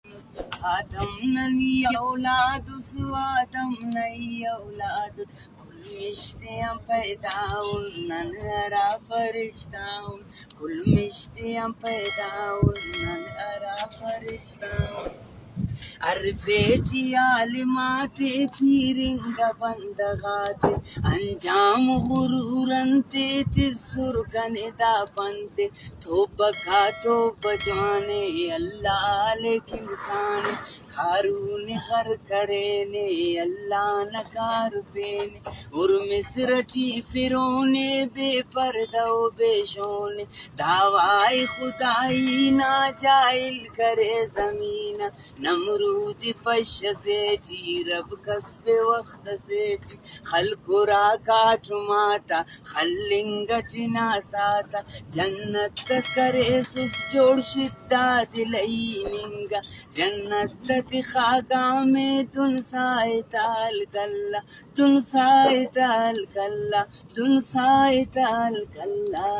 آدم ننی اولاد سو آدم نئی اولاد کل مشتیاں پیدا نن ارا فرشتہ کل مشتیاں پیدا نن ارا فرشتہ عرفیٹی عالمات پیرنگ بندغات انجام غرورنتے تزرگن دا پنتے تو بکا تو بجانے اللہ لیکن انسان کارون غر کرینے اللہ نکار پینے اور مصرٹی فرونے بے پردہ و بے شونے دعوائی خدائی ناجائل کرے زمین نمرود پش سیٹی رب کسب وقت سیٹی خلق را کاٹ ماتا خلنگٹ ناساتا جنت کس کرے سس جوڑ شدہ دلیننگا جنت تتی خاگا میں تن سائے تال کلا تن سائے تال کلا تن سائے تال کلا